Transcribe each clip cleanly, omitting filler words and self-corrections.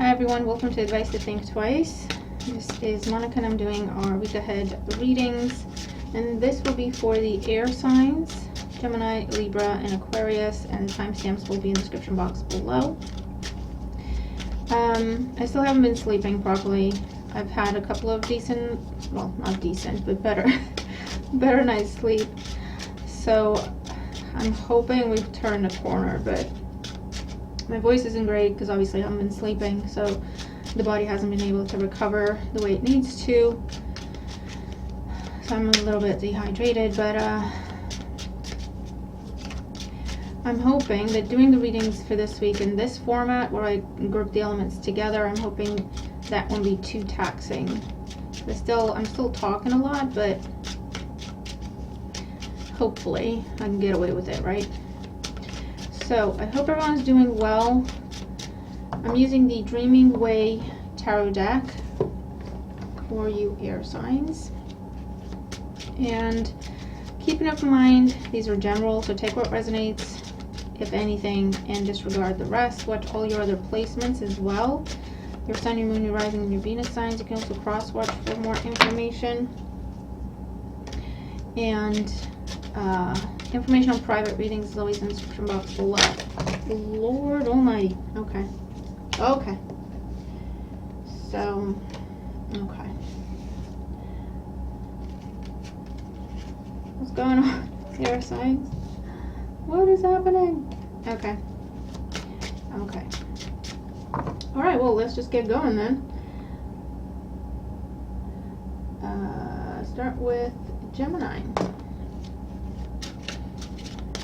Hi everyone, welcome to Advice to Think Twice. This is Monica and I'm doing our week ahead readings, and this will be for the air signs, Gemini, Libra, and Aquarius, and timestamps will be in the description box below. I still haven't been sleeping properly. I've had a couple of decent, well, not decent, but better night's sleep. So I'm hoping we've turned a corner, but my voice isn't great because obviously I haven't been sleeping, so the body hasn't been able to recover the way it needs to. So I'm a little bit dehydrated, but I'm hoping that doing the readings for this week in this format where I group the elements together, I'm hoping that won't be too taxing. I'm still talking a lot, but hopefully I can get away with it, right? So I hope everyone's doing well. I'm using the Dreaming Way Tarot deck for you air signs. And keeping in mind, these are general, so take what resonates, if anything, and disregard the rest. Watch all your other placements as well. Your sun, your moon, your rising, and your Venus signs. You can also cross-watch for more information. And information on private readings is always in the description box below. Lord almighty. Okay. So, okay. What's going on? Air signs. What is happening? Okay. Alright, well, let's just get going then. Start with Gemini.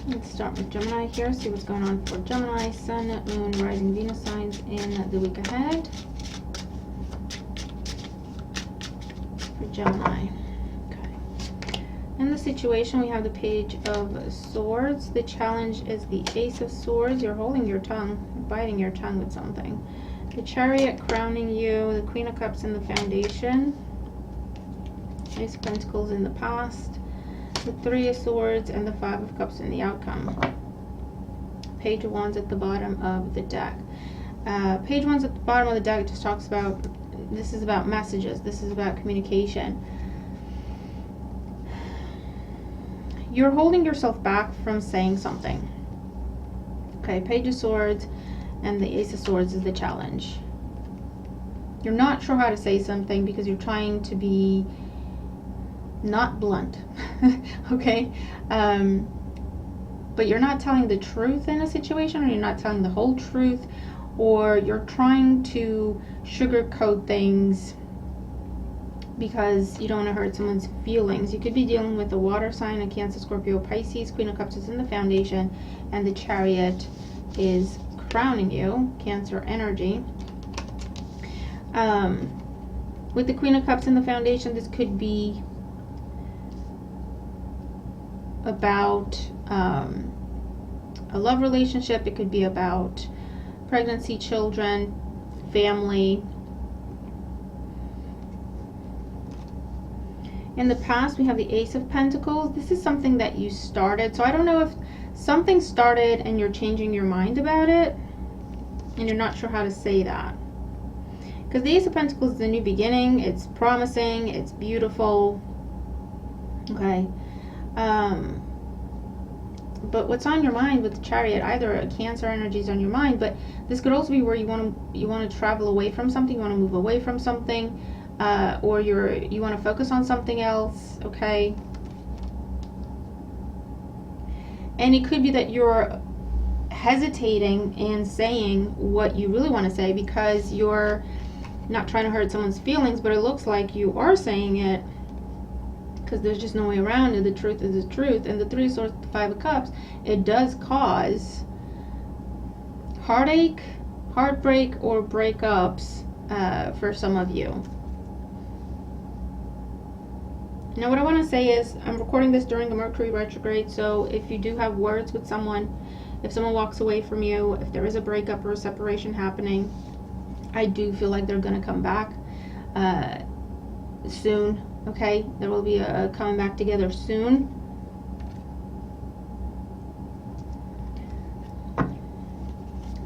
Let's start with Gemini here, see what's going on for Gemini, Sun, Moon, Rising, Venus signs in the week ahead. For Gemini. Okay. In the situation, we have the Page of Swords. The challenge is the Ace of Swords. You're holding your tongue, biting your tongue with something. The Chariot crowning you, the Queen of Cups in the foundation. Ace of Pentacles in the past. The Three of Swords and the Five of Cups in the outcome. Page of Wands at the bottom of the deck. Page of Wands at the bottom of the deck just talks about, this is about messages, this is about communication. You're holding yourself back from saying something. Okay, Page of Swords and the Ace of Swords is the challenge. You're not sure how to say something because you're trying to be not blunt. Okay, but you're not telling the truth in a situation, or you're not telling the whole truth, or you're trying to sugarcoat things because you don't want to hurt someone's feelings. You could be dealing with a water sign, a Cancer, Scorpio, Pisces. Queen of Cups is in the foundation, and the Chariot is crowning you, Cancer energy. With the Queen of Cups in the foundation, this could be about a love relationship. It could be about pregnancy, children, family. In the past, we have the Ace of Pentacles. This is something that you started. So I don't know if something started and you're changing your mind about it and you're not sure how to say that. Because the Ace of Pentacles is a new beginning. It's promising. It's beautiful. Okay. But what's on your mind with the Chariot, either a Cancer energy is on your mind, but this could also be where you want to travel away from something, you want to move away from something, or you want to focus on something else, okay? And it could be that you're hesitating in saying what you really want to say because you're not trying to hurt someone's feelings, but it looks like you are saying it because there's just no way around it. The truth is the truth. And the Three of Swords, the Five of Cups, it does cause heartache, heartbreak, or breakups for some of you. Now what I want to say is, I'm recording this during a Mercury retrograde, so if you do have words with someone, if someone walks away from you, if there is a breakup or a separation happening, I do feel like they're going to come back soon. Okay, there will be a coming back together soon.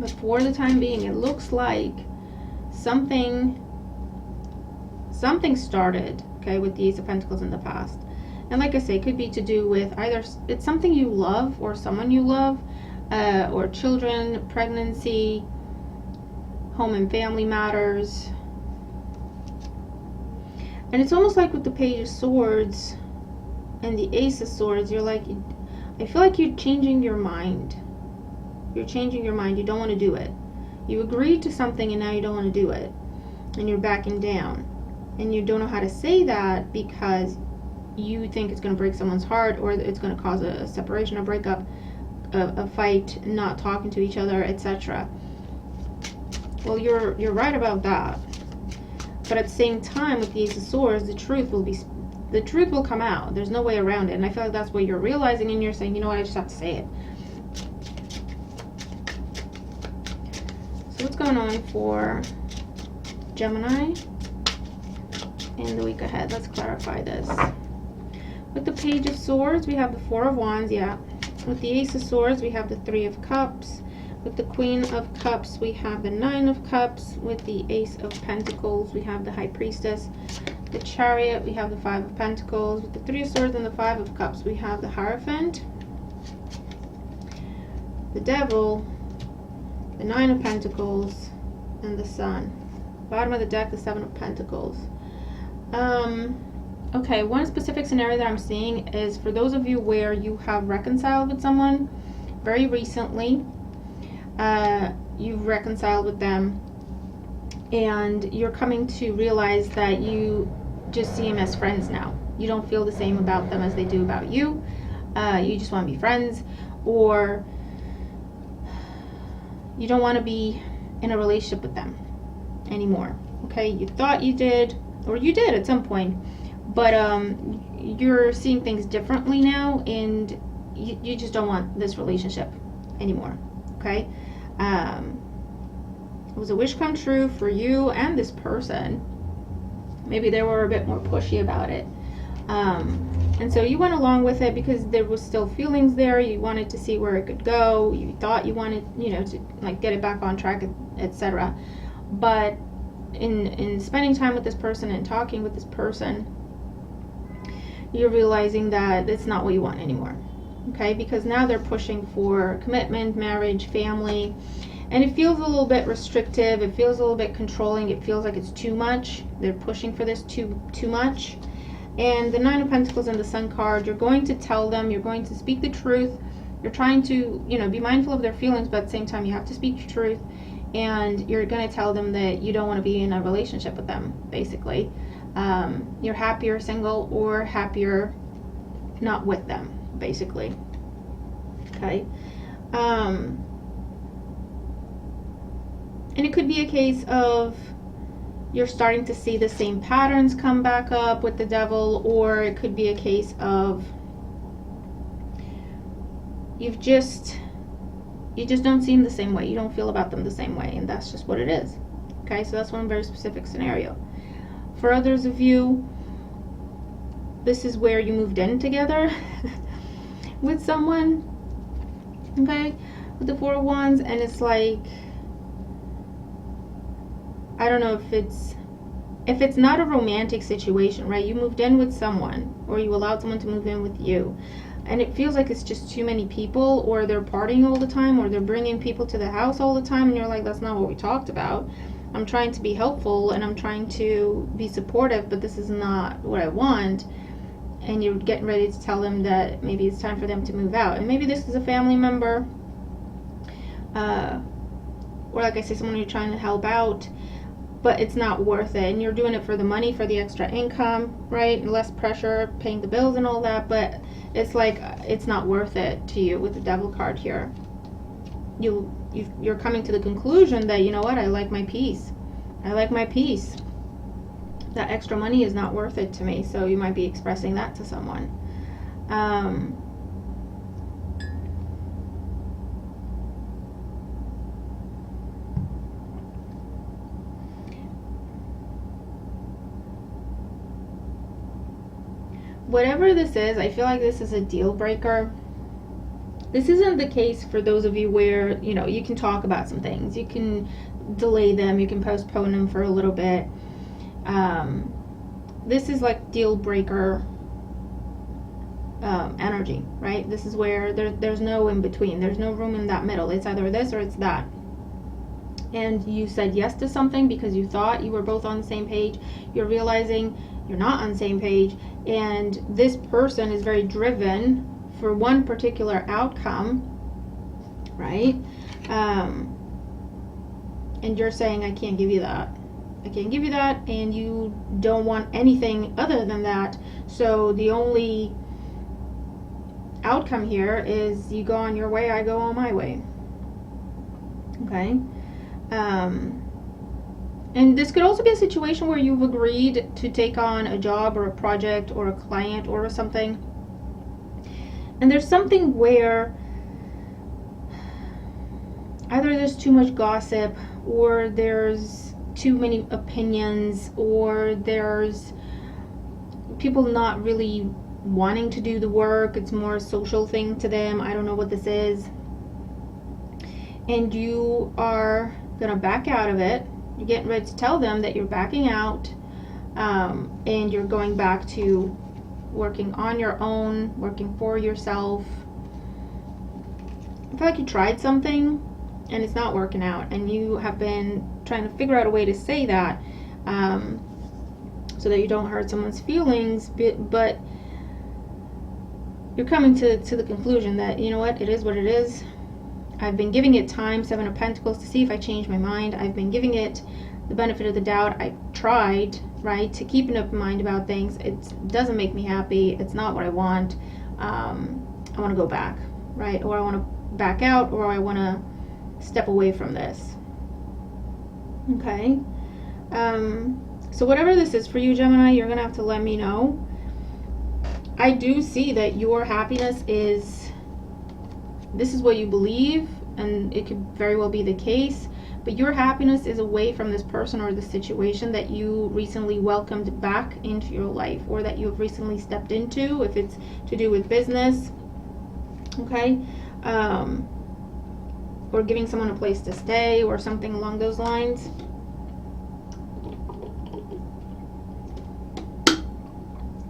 But for the time being, it looks like something started, okay, with the Ace of Pentacles in the past. And like I say, it could be to do with either it's something you love or someone you love, or children, pregnancy, home and family matters. And it's almost like with the Page of Swords and the Ace of Swords, you're like, I feel like you're changing your mind. You're changing your mind. You don't want to do it. You agreed to something and now you don't want to do it. And you're backing down. And you don't know how to say that because you think it's going to break someone's heart, or it's going to cause a separation, a breakup, a fight, not talking to each other, etc. Well, you're right about that. But at the same time, with the Ace of Swords, the truth will come out. There's no way around it. And I feel like that's what you're realizing, and you're saying, you know what, I just have to say it. So what's going on for Gemini in the week ahead? Let's clarify this. With the Page of Swords, we have the Four of Wands, yeah. With the Ace of Swords, we have the Three of Cups. With the Queen of Cups, we have the Nine of Cups. With the Ace of Pentacles, we have the High Priestess. The Chariot, we have the Five of Pentacles. With the Three of Swords and the Five of Cups, we have the Hierophant, the Devil, the Nine of Pentacles, and the Sun. Bottom of the deck, the Seven of Pentacles. Okay, one specific scenario that I'm seeing is for those of you where you have reconciled with someone very recently. You've reconciled with them and you're coming to realize that you just see them as friends now. You don't feel the same about them as they do about you. You just want to be friends, or you don't want to be in a relationship with them anymore. Okay, you thought you did, or you did at some point, but you're seeing things differently now, and you just don't want this relationship anymore. Okay, it was a wish come true for you and this person. Maybe they were a bit more pushy about it, and so you went along with it because there was still feelings there. You wanted to see where it could go. You thought you wanted, you know, to like get it back on track, etc. But in spending time with this person and talking with this person, you're realizing that it's not what you want anymore. Okay, because now they're pushing for commitment, marriage, family, and it feels a little bit restrictive. It feels a little bit controlling. It feels like it's too much. They're pushing for this too much. And the Nine of Pentacles and the Sun card, you're going to tell them, you're going to speak the truth. You're trying to, you know, be mindful of their feelings, but at the same time you have to speak your truth, and you're going to tell them that you don't want to be in a relationship with them, basically. You're happier single or happier not with them, basically. Okay, and it could be a case of you're starting to see the same patterns come back up with the Devil, or it could be a case of you just don't see them the same way. You don't feel about them the same way, and that's just what it is. Okay, so that's one very specific scenario. For others of you, this is where you moved in together with someone, okay, with the Four of Wands, and it's like, I don't know if it's not a romantic situation, right? You moved in with someone, or you allowed someone to move in with you, and it feels like it's just too many people, or they're partying all the time, or they're bringing people to the house all the time, and you're like, that's not what we talked about. I'm trying to be helpful and I'm trying to be supportive, but this is not what I want. And you're getting ready to tell them that maybe it's time for them to move out, and maybe this is a family member, or like I say, someone you're trying to help out, but it's not worth it, and you're doing it for the money, for the extra income, right? Less pressure, paying the bills and all that, but it's like it's not worth it to you with the Devil card here. You're coming to the conclusion that, you know what, I like my peace. I like my peace. That extra money is not worth it to me, so you might be expressing that to someone. Whatever this is, I feel like this is a deal breaker. This isn't the case for those of you where, you know, you can talk about some things. You can delay them. You can postpone them for a little bit. This is like deal breaker energy, right? This is where there's no in between. There's no room in that middle. It's either this or it's that. And you said yes to something because you thought you were both on the same page. You're realizing you're not on the same page, and this person is very driven for one particular outcome, right? And you're saying, I can't give you that. I can't give you that, and you don't want anything other than that. So the only outcome here is you go on your way, I go on my way. Okay? And this could also be a situation where you've agreed to take on a job or a project or a client or something. And there's something where either there's too much gossip, or there's too many opinions, or there's people not really wanting to do the work. It's more a social thing to them. I don't know what this is. And you are gonna back out of it. You're getting ready to tell them that you're backing out, and you're going back to working on your own, working for yourself. I feel like you tried something and it's not working out, and you have been trying to figure out a way to say that so that you don't hurt someone's feelings, but you're coming to the conclusion that, you know what, it is what it is. I've been giving it time, Seven of Pentacles, to see if I change my mind. I've been giving it the benefit of the doubt. I tried, right, to keep an open mind about things. It doesn't make me happy. It's not what I want. I want to go back, right? Or I want to back out, or I want to step away from this. Okay? So whatever this is for you, Gemini, you're going to have to let me know. I do see that your happiness is... this is what you believe, and it could very well be the case, but your happiness is away from this person or the situation that you recently welcomed back into your life, or that you've recently stepped into, if it's to do with business, okay, or giving someone a place to stay or something along those lines.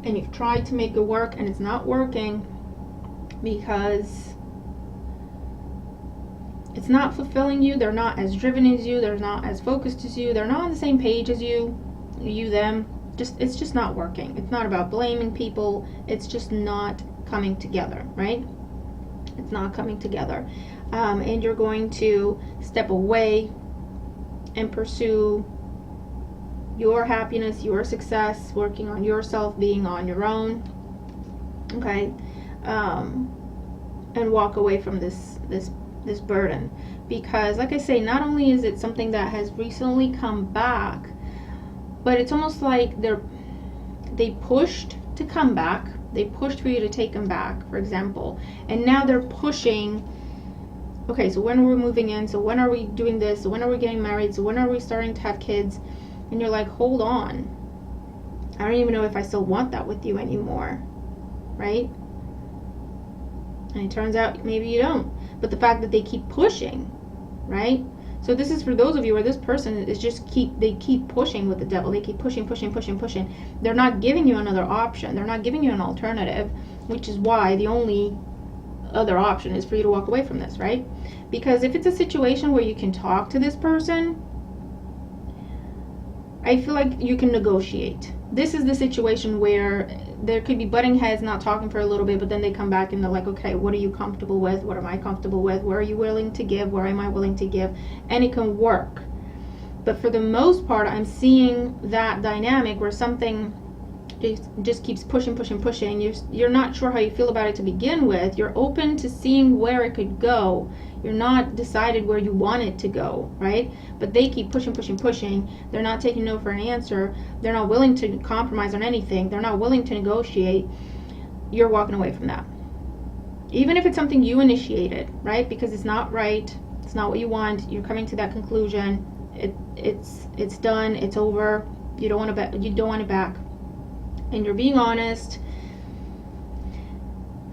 And you've tried to make it work and it's not working because it's not fulfilling you. They're not as driven as you. They're not as focused as you. They're not on the same page as you, them. It's just not working. It's not about blaming people. It's just not coming together, right? It's not coming together. And you're going to step away and pursue your happiness, your success, working on yourself, being on your own, okay? And walk away from this burden, because like I say, not only is it something that has recently come back, but it's almost like they pushed to come back. They pushed for you to take them back, for example, and now they're pushing. Okay, so when are we moving in? So when are we doing this? So when are we getting married? So when are we starting to have kids? And you're like, hold on, I don't even know if I still want that with you anymore, right? And it turns out maybe you don't. But the fact that they keep pushing, right? So this is for those of you where this person is they keep pushing with the devil. They keep pushing. They're not giving you another option. They're not giving you an alternative, which is why the only other option is for you to walk away from this, right? Because if it's a situation where you can talk to this person, I feel like you can negotiate. This is the situation where there could be butting heads, not talking for a little bit, but then they come back and they're like, okay, what are you comfortable with? What am I comfortable with? Where are you willing to give? Where am I willing to give? And it can work. But for the most part, I'm seeing that dynamic where something just keeps pushing. You're not sure how you feel about it to begin with. You're open to seeing where it could go. You're not decided where you want it to go, right? But they keep pushing. They're not taking no for an answer. They're not willing to compromise on anything. They're not willing to negotiate. You're walking away from that. Even if it's something you initiated, right? Because it's not right. It's not what you want. You're coming to that conclusion. It's done. It's over. You don't want it back. And you're being honest.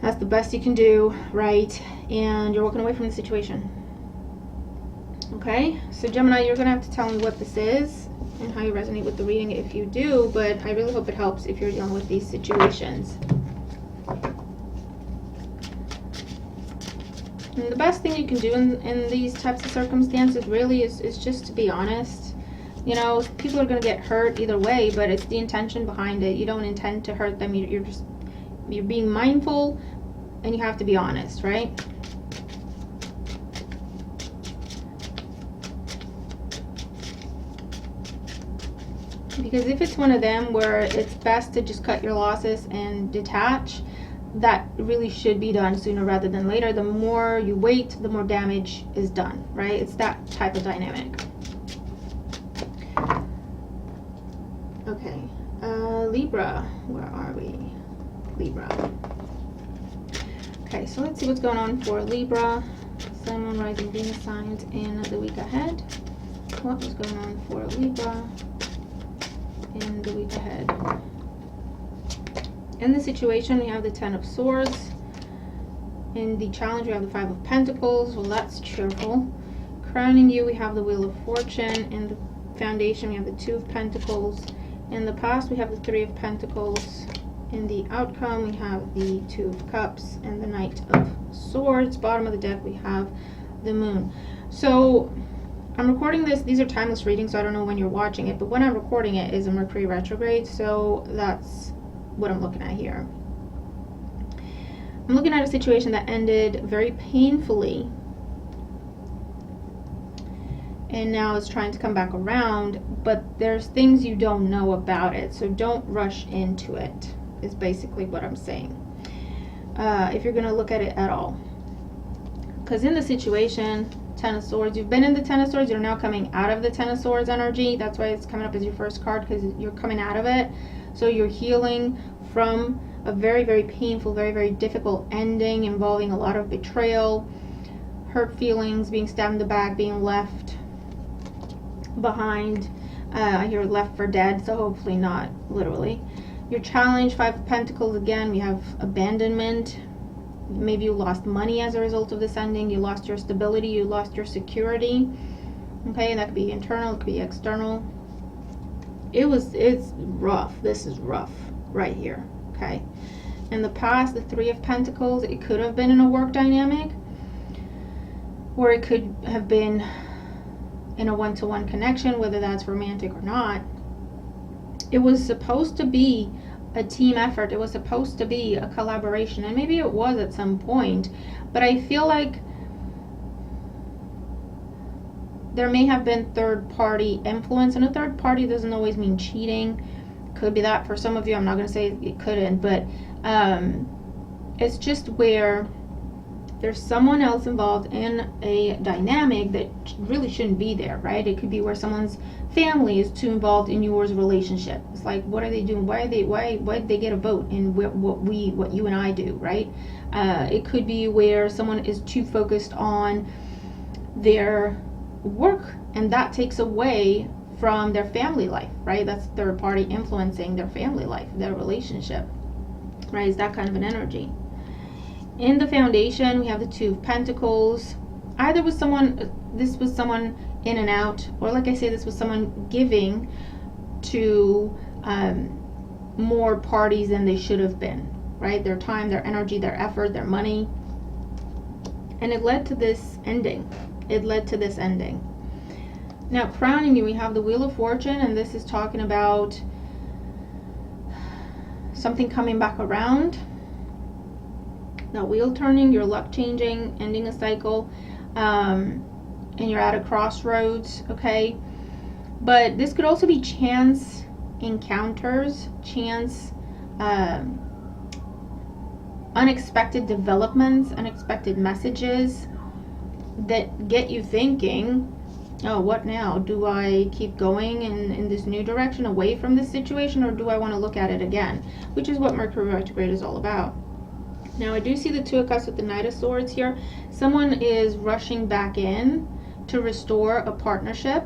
That's the best you can do, right? And you're walking away from the situation. Okay, so Gemini, you're gonna have to tell me what this is and how you resonate with the reading if you do, but I really hope it helps if you're dealing with these situations. And the best thing you can do in these types of circumstances really is just to be honest. You know, people are going to get hurt either way, but it's the intention behind it. You don't intend to hurt them. You're being mindful, and you have to be honest, right? Because if it's one of them where it's best to just cut your losses and detach, that really should be done sooner rather than later. The more you wait, the more damage is done, right? It's that type of dynamic. Okay, Libra, where are we? Libra. Okay, so let's see what's going on for Libra, Sun, Moon, Rising, Venus signs in the week ahead. What is going on for Libra in the week ahead? In the situation, we have the Ten of Swords. In the challenge, we have the Five of Pentacles. Well, that's cheerful. Crowning you, we have the Wheel of Fortune. In the foundation, we have the Two of Pentacles. In the past, we have the Three of Pentacles. In the outcome, we have the Two of Cups and the Knight of Swords. Bottom of the deck, we have the Moon. So I'm recording this. These are timeless readings, so I don't know when you're watching it, but when I'm recording it is a Mercury retrograde, so that's what I'm looking at here. I'm looking at a situation that ended very painfully, and now it's trying to come back around, but there's things you don't know about it, so don't rush into it, is basically what I'm saying, if you're going to look at it at all. Because in the situation, Ten of Swords, you've been in the Ten of Swords, you're now coming out of the Ten of Swords energy. That's why it's coming up as your first card, because you're coming out of it. So you're healing from a very, very painful, very, very difficult ending involving a lot of betrayal, hurt feelings, being stabbed in the back, being left behind. I hear left for dead, so hopefully not literally. Your challenge, Five of Pentacles, again, we have abandonment. Maybe you lost money as a result of this ending. You lost your stability. You lost your security. Okay, that could be internal. It could be external. It's rough. This is rough right here. Okay. In the past, the Three of Pentacles, it could have been in a work dynamic, or it could have been in a one-to-one connection, whether that's romantic or not. It was supposed to be a team effort. It was supposed to be a collaboration, and maybe it was at some point, but I feel like there may have been third-party influence, and a third party doesn't always mean cheating. Could be that for some of you. I'm not going to say it couldn't, but it's just where there's someone else involved in a dynamic that really shouldn't be there, right? It could be where someone's family is too involved in yours relationship. It's like, what are they doing? Why did they get a vote in what you and I do, right? It could be where someone is too focused on their work, and that takes away from their family life, right? That's third party influencing their family life, their relationship, right? It's that kind of an energy. In the foundation, we have the Two of Pentacles. Either this was someone in and out, or like I say, this was someone giving to more parties than they should have been, right? Their time, their energy, their effort, their money. And it led to this ending. Now, crowning you, we have the Wheel of Fortune, and this is talking about something coming back around. That wheel turning, your luck changing, ending a cycle, and you're at a crossroads, okay? But this could also be chance encounters, chance unexpected developments, unexpected messages that get you thinking, oh, what now? Do I keep going in this new direction away from this situation, or do I want to look at it again? Which is what Mercury retrograde is all about. Now, I do see the Two of Cups with the Knight of Swords here. Someone is rushing back in to restore a partnership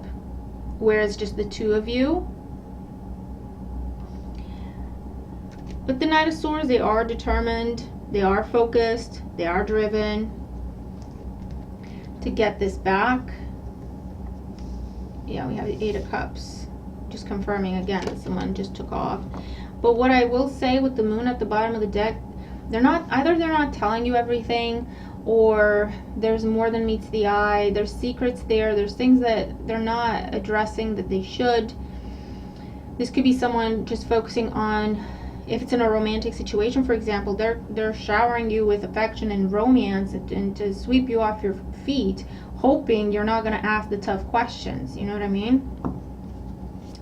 where it's just the two of you. But the Knight of Swords, they are determined. They are focused. They are driven to get this back. Yeah, we have the 8 of Cups. Just confirming again that someone just took off. But what I will say with the moon at the bottom of the deck, they're not telling you everything, or there's more than meets the eye. There's secrets there. There's things that they're not addressing that they should. This could be someone just focusing on, if it's in a romantic situation, for example, they're showering you with affection and romance and to sweep you off your feet, hoping you're not going to ask the tough questions. You know what I mean?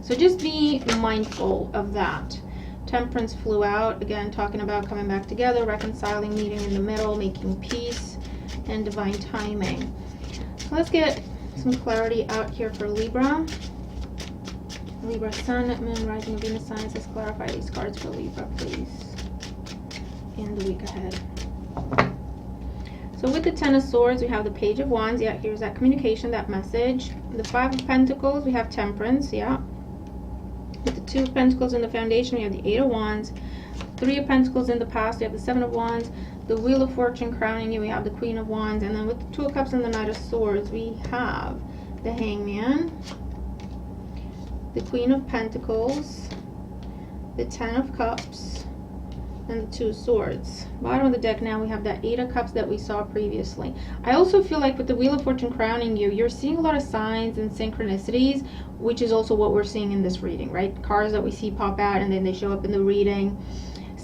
So just be mindful of that. Temperance flew out, again, talking about coming back together, reconciling, meeting in the middle, making peace, and divine timing. So let's get some clarity out here for Libra. Libra Sun, Moon, Rising, Venus signs. Let's clarify these cards for Libra, please, in the week ahead. So with the 10 of Swords, we have the Page of Wands. Yeah, here's that communication, that message. The 5 of Pentacles, we have Temperance. Yeah. With the 2 of Pentacles in the foundation, we have the 8 of Wands. 3 of Pentacles in the past, we have the 7 of Wands. The Wheel of Fortune crowning you, we have the Queen of Wands. And then with the 2 of Cups and the Knight of Swords, we have the Hangman, the Queen of Pentacles, the 10 of Cups, and the 2 of Swords. Bottom of the deck now, we have that 8 of Cups that we saw previously. I also feel like with the Wheel of Fortune crowning you, you're seeing a lot of signs and synchronicities, which is also what we're seeing in this reading, right? Cards that we see pop out and then they show up in the reading.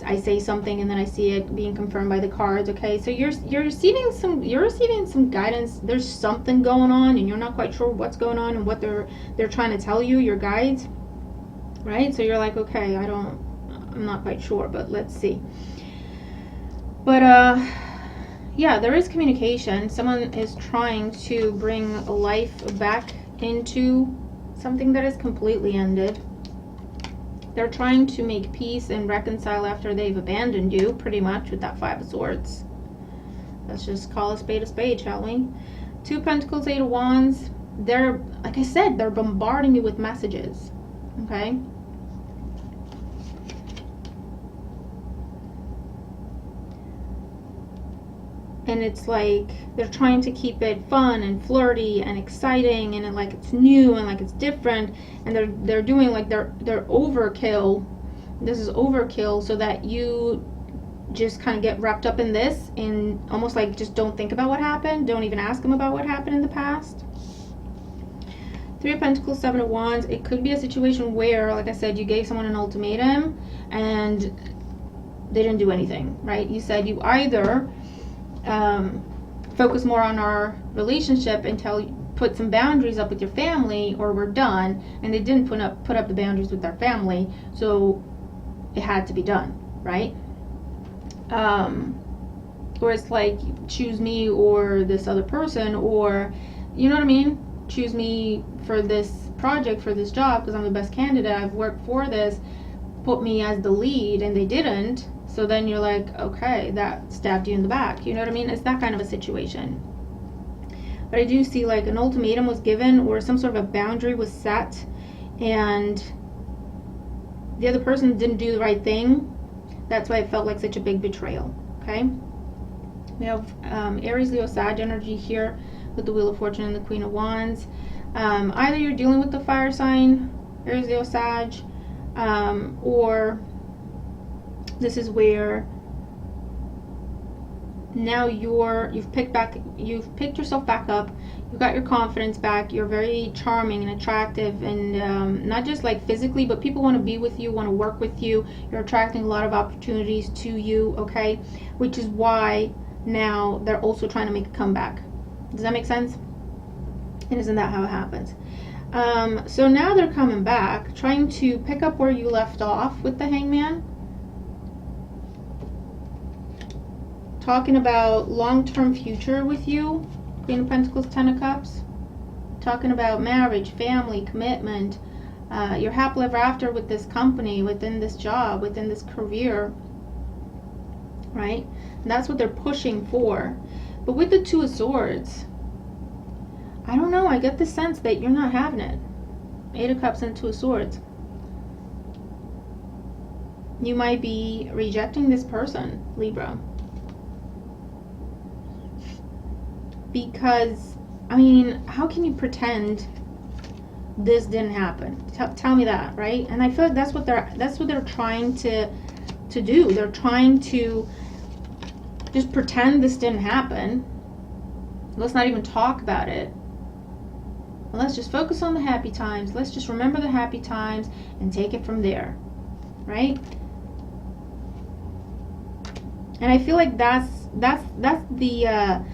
I say something and then I see it being confirmed by the cards. Okay, so you're receiving some guidance. There's something going on and you're not quite sure what's going on and what they're trying to tell you, your guides, right? So you're like, okay, I'm not quite sure, but let's see. But yeah, there is communication. Someone is trying to bring life back into something that is completely ended. They're trying to make peace and reconcile after they've abandoned you, pretty much, with that 5 of Swords. Let's just call a spade, shall we? 2 Pentacles, 8 of Wands. They're, like I said, they're bombarding you with messages, okay? And it's like they're trying to keep it fun and flirty and exciting and like it's new and like it's different, and they're doing like they're overkill. This is overkill, so that you just kind of get wrapped up in this and almost like just don't think about what happened. Don't even ask them about what happened in the past. 3 of Pentacles, 7 of Wands. It could be a situation where, like I said, you gave someone an ultimatum and they didn't do anything, right? You said you either focus more on our relationship until you put some boundaries up with your family, or we're done, and they didn't put up the boundaries with their family, so it had to be done, right? Or it's like, choose me or this other person, or you know what I mean, choose me for this project, for this job, because I'm the best candidate, I've worked for this, put me as the lead, and they didn't. So then you're like, okay, that stabbed you in the back. You know what I mean? It's that kind of a situation. But I do see like an ultimatum was given, or some sort of a boundary was set, and the other person didn't do the right thing. That's why it felt like such a big betrayal. Okay? We have Aries, Leo, Sag energy here with the Wheel of Fortune and the Queen of Wands. Either you're dealing with the fire sign, Aries, Leo, Sag, or this is where now you've picked yourself back up, you've got your confidence back, you're very charming and attractive, and not just like physically, but people want to be with you, want to work with you, you're attracting a lot of opportunities to you, okay? Which is why now they're also trying to make a comeback. Does that make sense? And isn't that how it happens? So now they're coming back, trying to pick up where you left off with the Hangman. Talking about long-term future with you, Queen of Pentacles, 10 of Cups. Talking about marriage, family, commitment, your happily ever after with this company, within this job, within this career, right? And that's what they're pushing for. But with the 2 of Swords, I don't know, I get the sense that you're not having it. 8 of Cups and 2 of Swords. You might be rejecting this person, Libra. Because, I mean, how can you pretend this didn't happen? Tell me that, right? And I feel like that's what they're trying to do. They're trying to just pretend this didn't happen. Let's not even talk about it. Let's just focus on the happy times. Let's just remember the happy times and take it from there, right? And I feel like that's the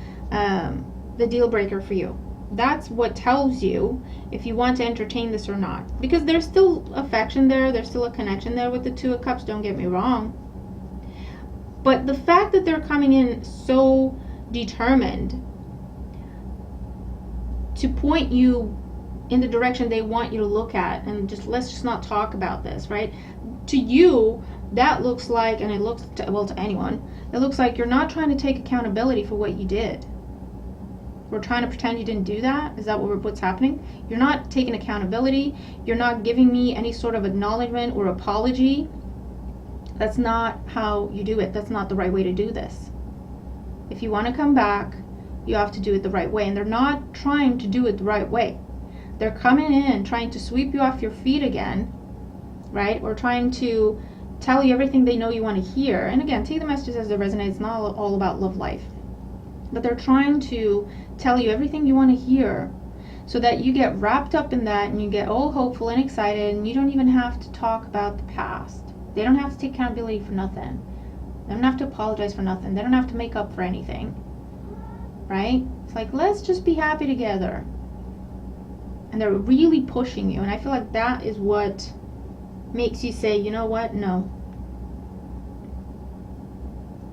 deal breaker for you. That's what tells you if you want to entertain this or not. Because there's still affection there. There's still a connection there with the Two of Cups. Don't get me wrong. But the fact that they're coming in so determined to point you in the direction they want you to look at, and let's just not talk about this, right? To you, that looks like, and it looks to anyone, it looks like you're not trying to take accountability for what you did. We're trying to pretend you didn't do that. Is that what's happening? You're not taking accountability. You're not giving me any sort of acknowledgement or apology. That's not how you do it. That's not the right way to do this. If you want to come back, you have to do it the right way. And they're not trying to do it the right way. They're coming in trying to sweep you off your feet again, right? Or trying to tell you everything they know you want to hear. And again, take the messages as they resonate. It's not all about love life. But they're trying to tell you everything you want to hear so that you get wrapped up in that and you get all hopeful and excited, and you don't even have to talk about the past. They don't have to take accountability for nothing. They don't have to apologize for nothing. They don't have to make up for anything. Right? It's like, let's just be happy together. And they're really pushing you. And I feel like that is what makes you say, you know what? No.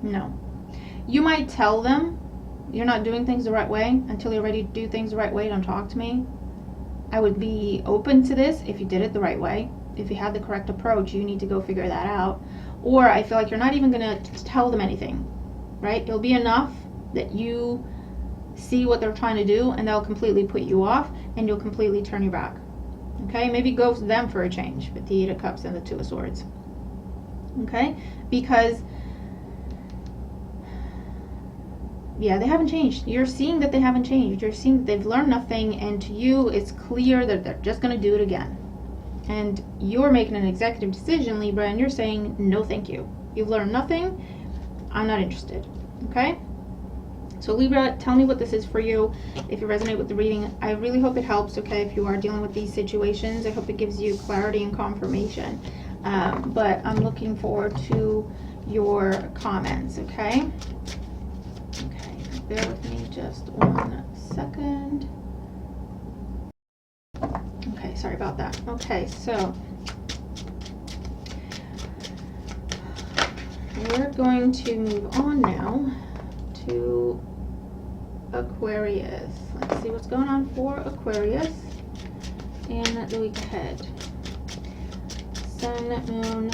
No. You might tell them you're not doing things the right way. Until you're ready to do things the right way, don't talk to me. I would be open to this if you did it the right way. If you had the correct approach, you need to go figure that out. Or I feel like you're not even going to tell them anything, right? It'll be enough that you see what they're trying to do, and they'll completely put you off, and you'll completely turn your back. Okay? Maybe go to them for a change with the Eight of Cups and the Two of Swords. Okay? Because, yeah, they haven't changed. You're seeing that they haven't changed. You're seeing that they've learned nothing, and to you, it's clear that they're just going to do it again. And you're making an executive decision, Libra, and you're saying, no thank you. You've learned nothing. I'm not interested. Okay? So Libra, tell me what this is for you. If you resonate with the reading, I really hope it helps, okay, if you are dealing with these situations. I hope it gives you clarity and confirmation. But I'm looking forward to your comments, okay? Okay, bear with me just 1 second. Okay, sorry about that. Okay, so we're going to move on now to Aquarius. Let's see what's going on for Aquarius in the week ahead. Sun, Moon,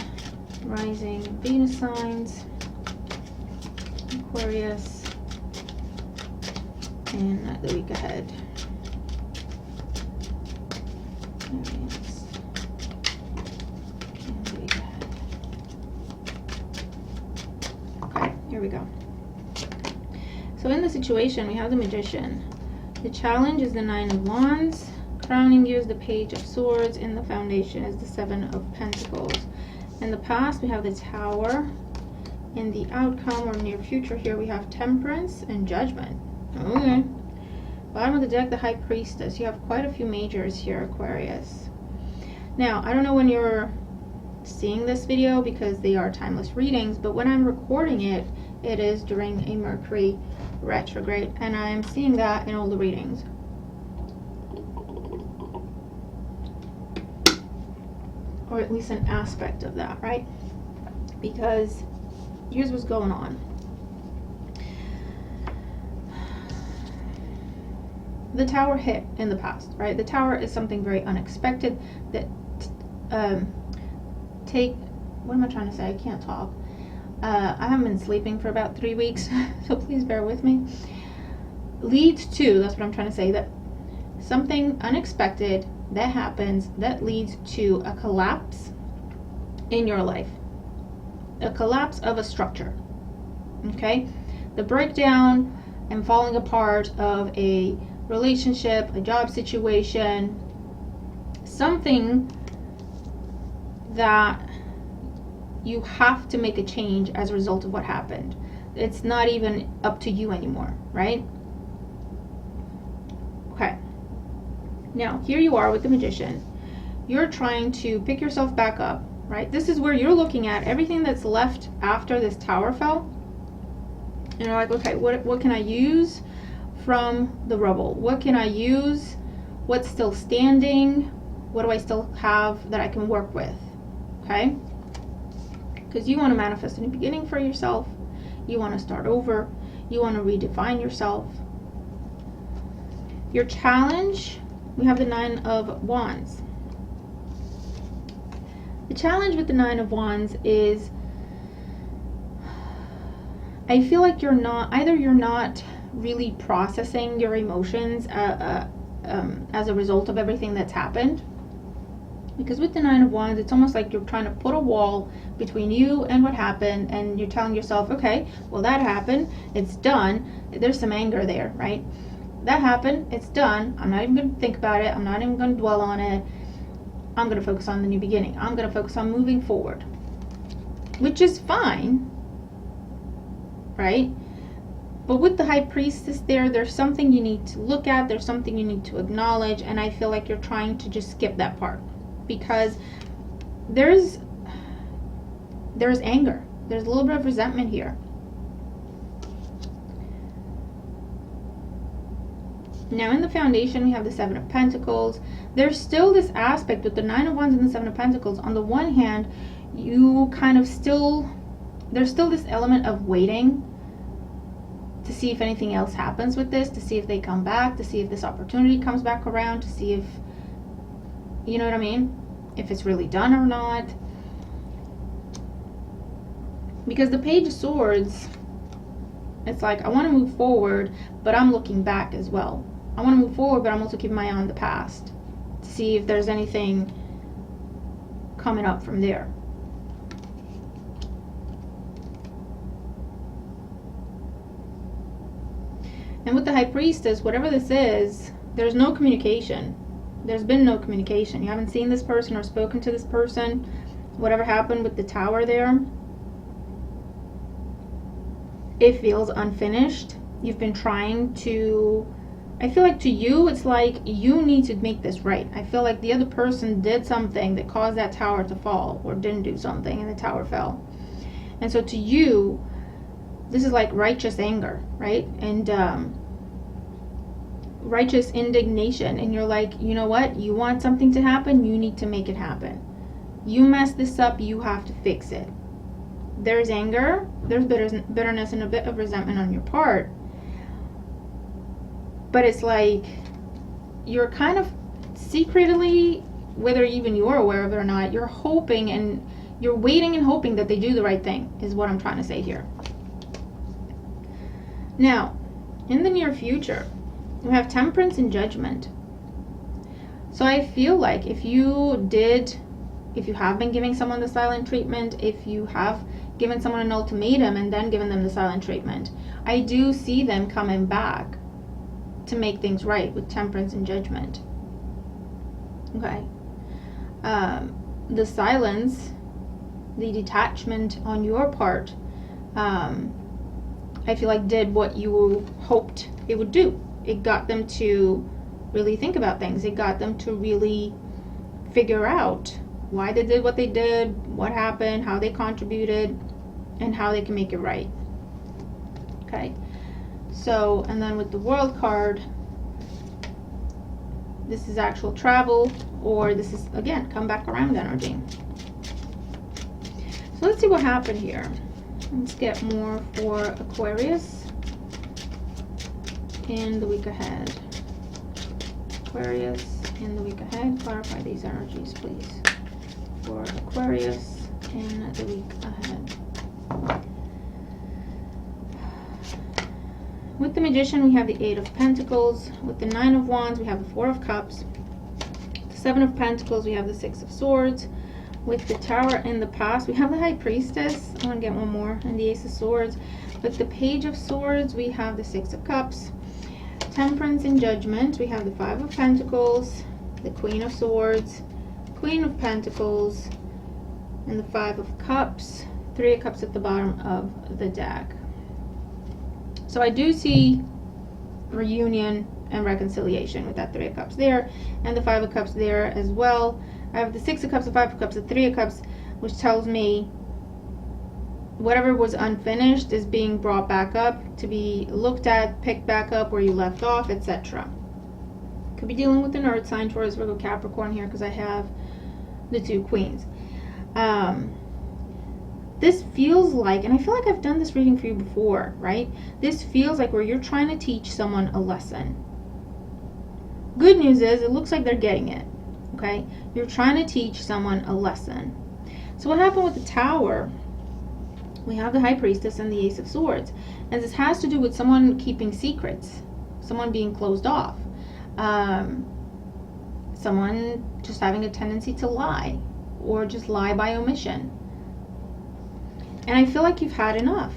Rising, Venus signs, Aquarius in the week ahead. Okay, here we go. So in the situation, we have the Magician. The challenge is the Nine of Wands. Crowning you is the Page of Swords. And the foundation is the Seven of Pentacles. In the past, we have the Tower. In the outcome or near future here, we have Temperance and Judgment. Okay. Bottom of the deck, the High Priestess. You have quite a few majors here, Aquarius. Now, I don't know when you're seeing this video because they are timeless readings, but when I'm recording it, it is during a Mercury retrograde, and I'm seeing that in all the readings. Or at least an aspect of that, right? Because here's what's going on. The Tower hit in the past, right? The Tower is something very unexpected that what am I trying to say? I can't talk. I haven't been sleeping for about 3 weeks, so please bear with me. Leads to, that's what I'm trying to say, that something unexpected that happens that leads to a collapse in your life. A collapse of a structure. Okay? The breakdown and falling apart of a relationship, a job situation, something that you have to make a change as a result of what happened. It's not even up to you anymore, right? Okay. Now, here you are with the Magician. You're trying to pick yourself back up, right? This is where you're looking at everything that's left after this Tower fell. And you're like, okay, what can I use from the rubble? What can I use? What's still standing? What do I still have that I can work with? Okay? Because you want to manifest a new beginning for yourself. You want to start over. You want to redefine yourself. Your challenge, we have the 9 of Wands. The challenge with the 9 of Wands is, I feel like you're not really processing your emotions as a result of everything that's happened. Because with the 9 of Wands, it's almost like you're trying to put a wall between you and what happened, and you're telling yourself, okay, well, that happened, it's done. There's some anger there, right? That happened, it's done. I'm not even going to think about it. I'm not even going to dwell on it. I'm going to focus on the new beginning. I'm going to focus on moving forward, which is fine, right? But with the High Priestess there's something you need to look at. There's something you need to acknowledge, and I feel like you're trying to just skip that part. Because there's anger. There's a little bit of resentment here. Now in the Foundation, we have the 7 of Pentacles. There's still this aspect with the 9 of Wands and the 7 of Pentacles. On the one hand, you kind of there's still this element of waiting to see if anything else happens with this, to see if they come back, to see if this opportunity comes back around, to see if, you know what I mean? If it's really done or not. Because the Page of Swords, it's like, I want to move forward, but I'm looking back as well. I want to move forward, but I'm also keeping my eye on the past to see if there's anything coming up from there. And with the High Priestess, whatever this is, there's no communication. There's been no communication. You haven't seen this person or spoken to this person. Whatever happened with the Tower there, it feels unfinished. You've been trying to, I feel like to you, it's like you need to make this right. I feel like the other person did something that caused that tower to fall, or didn't do something and the tower fell. And so to you, this is like righteous anger, right? And righteous indignation. And you're like, you know what? You want something to happen, you need to make it happen. You mess this up, you have to fix it. There's anger, there's bitterness and a bit of resentment on your part. But it's like you're kind of secretly, whether even you're aware of it or not, you're hoping and you're waiting and hoping that they do the right thing, is what I'm trying to say here. Now, in the near future, we have Temperance and Judgment. So I feel like if you have been giving someone the silent treatment, if you have given someone an ultimatum and then given them the silent treatment, I do see them coming back to make things right with Temperance and Judgment. Okay. The silence, the detachment on your part, I feel like did what you hoped it would do. It got them to really think about things. It got them to really figure out why they did what they did, what happened, how they contributed, and how they can make it right. Okay. So, and then with the World card, this is actual travel, or this is, again, come back around energy. So let's see what happened here. Let's get more for Aquarius in the week ahead. Aquarius in the week ahead. Clarify these energies, please. For Aquarius in the week ahead. With the Magician, we have the 8 of Pentacles. With the 9 of Wands, we have the 4 of Cups. The 7 of Pentacles, we have the 6 of Swords. With the Tower in the past, we have the High Priestess. I want to get one more. And the Ace of Swords. With the Page of Swords, we have the Six of Cups, Temperance and Judgment. We have the Five of Pentacles, the Queen of Swords, Queen of Pentacles, and the Five of Cups. Three of Cups at the bottom of the deck. So I do see reunion and reconciliation with that Three of Cups there, and the Five of Cups there as well. I have the Six of Cups, the Five of Cups, the Three of Cups, which tells me whatever was unfinished is being brought back up to be looked at, picked back up where you left off, etc. Could be dealing with an earth sign, Taurus, Virgo, Capricorn here, because I have the two queens. This feels like, and I feel like I've done this reading for you before, right? This feels like where you're trying to teach someone a lesson. Good news is it looks like they're getting it, okay? You're trying to teach someone a lesson. So what happened with the Tower? We have the High Priestess and the Ace of Swords. And this has to do with someone keeping secrets, someone being closed off, someone just having a tendency to lie, or just lie by omission. And I feel like you've had enough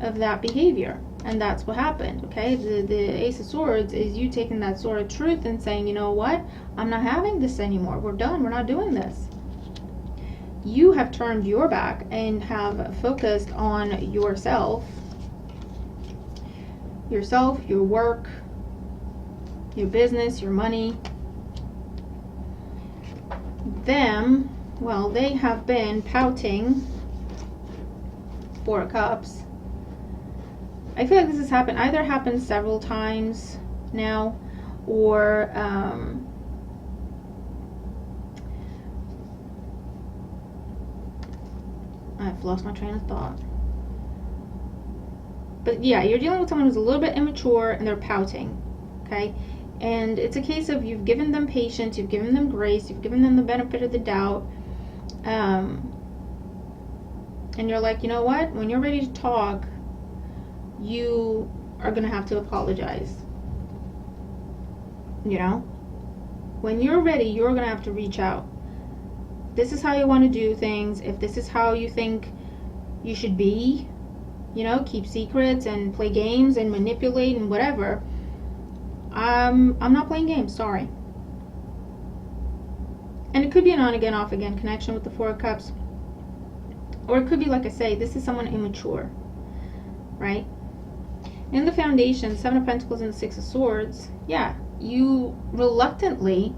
of that behavior. And that's what happened, okay? The Ace of Swords is you taking that sword of truth and saying, you know what? I'm not having this anymore. We're done. We're not doing this. You have turned your back and have focused on yourself, your work, your business, your money. Them, well, they have been pouting. Four of Cups. I feel like this has happened, either happened several times now, or I've lost my train of thought. But yeah, you're dealing with someone who's a little bit immature and they're pouting, okay? And it's a case of you've given them patience, you've given them grace, you've given them the benefit of the doubt. And you're like, you know what? When you're ready to talk, you are going to have to apologize. You know? When you're ready, you're going to have to reach out. This is how you want to do things. If this is how you think you should be, you know, keep secrets and play games and manipulate and whatever, I'm not playing games, sorry. And it could be an on again, off again connection with the Four of Cups. Or it could be, like I say, this is someone immature, right? In the Foundation, Seven of Pentacles and the Six of Swords, yeah, you reluctantly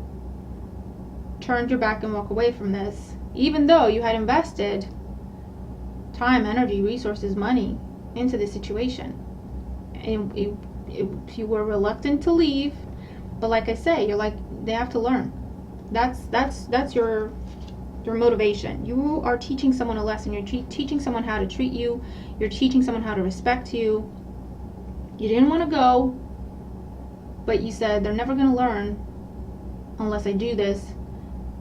turned your back and walk away from this, even though you had invested time, energy, resources, money into this situation. And you were reluctant to leave, but like I say, you're like, they have to learn. That's your motivation. You are teaching someone a lesson. You're teaching someone how to treat you. You're teaching someone how to respect you. You didn't want to go, but you said they're never going to learn unless I do this.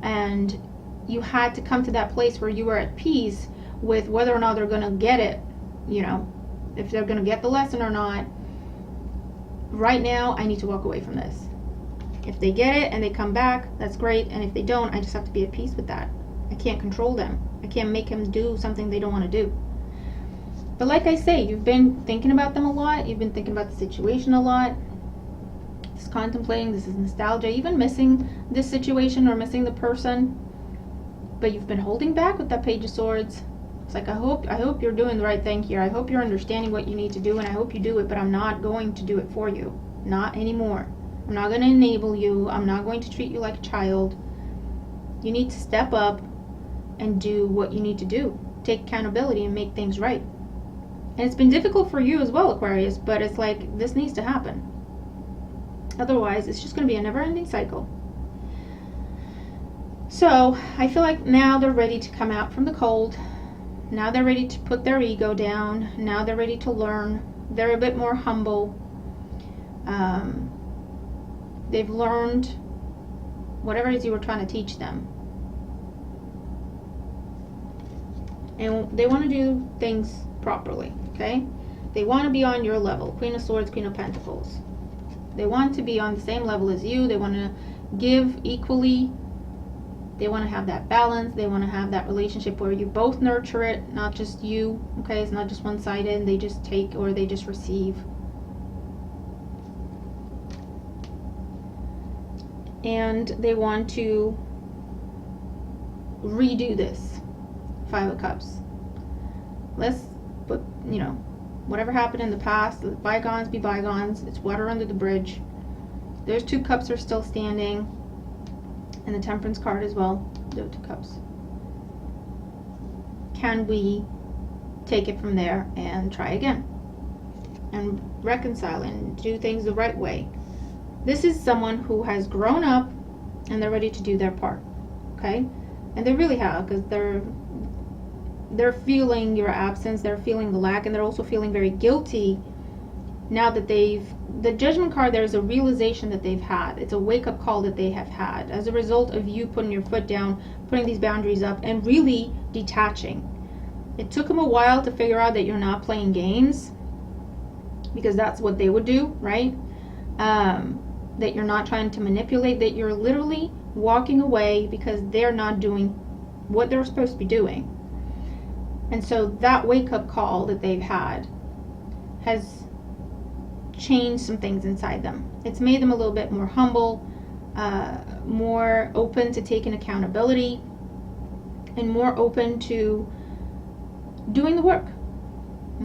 And you had to come to that place where you were at peace with whether or not they're going to get it, you know, if they're going to get the lesson or not. Right now, I need to walk away from this. If they get it and they come back, that's great. And if they don't, I just have to be at peace with that. I can't control them. I can't make them do something they don't want to do. But like I say, you've been thinking about them a lot. You've been thinking about the situation a lot. This contemplating, this is nostalgia, even missing this situation or missing the person. But you've been holding back with that Page of Swords. It's like, I hope you're doing the right thing here. I hope you're understanding what you need to do, and I hope you do it, but I'm not going to do it for you. Not anymore. I'm not going to enable you. I'm not going to treat you like a child. You need to step up and do what you need to do. Take accountability and make things right. And it's been difficult for you as well, Aquarius, but it's like, this needs to happen. Otherwise, it's just going to be a never-ending cycle. So, I feel like now they're ready to come out from the cold. Now they're ready to put their ego down. Now they're ready to learn. They're a bit more humble. They've learned whatever it is you were trying to teach them. And they want to do things properly, okay? They want to be on your level. Queen of Swords, Queen of Pentacles. They want to be on the same level as you. They want to give equally. They want to have that balance. They want to have that relationship where you both nurture it, not just you, okay? It's not just one-sided. They just take or they just receive. And they want to redo this. 5 of Cups. Let's put, you know, whatever happened in the past, let bygones be bygones. It's water under the bridge. Those 2 cups are still standing. And the Temperance card as well. Those 2 cups. Can we take it from there and try again? And reconcile and do things the right way. This is someone who has grown up and they're ready to do their part. Okay? And they really have, because they're feeling your absence, they're feeling the lack, and they're also feeling very guilty now that the Judgment card, there's a realization that they've had. It's a wake-up call that they have had as a result of you putting your foot down, putting these boundaries up, and really detaching. It took them a while to figure out that you're not playing games, because that's what they would do, right? That you're not trying to manipulate, that you're literally walking away because they're not doing what they're supposed to be doing. And so that wake-up call that they've had has changed some things inside them. It's made them a little bit more humble, more open to taking accountability, and more open to doing the work.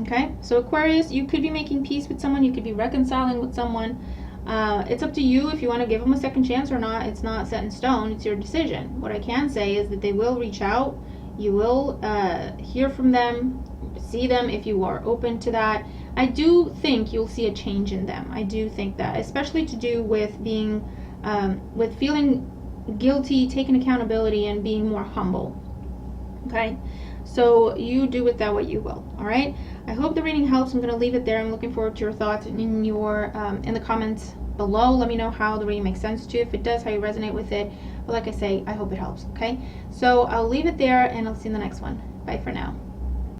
Okay? So Aquarius, you could be making peace with someone, you could be reconciling with someone. It's up to you if you want to give them a second chance or not. It's not set in stone. It's your decision. What I can say is that they will reach out. You will hear from them, see them if you are open to that. I do think you'll see a change in them. I do think that, especially to do with being, with feeling guilty, taking accountability, and being more humble. Okay? So you do with that what you will. All right? I hope the reading helps. I'm going to leave it there. I'm looking forward to your thoughts in your in the comments below. Let me know how the reading makes sense to you. If it does, how you resonate with it. But like I say, I hope it helps. Okay? So I'll leave it there, and I'll see you in the next one. Bye for now.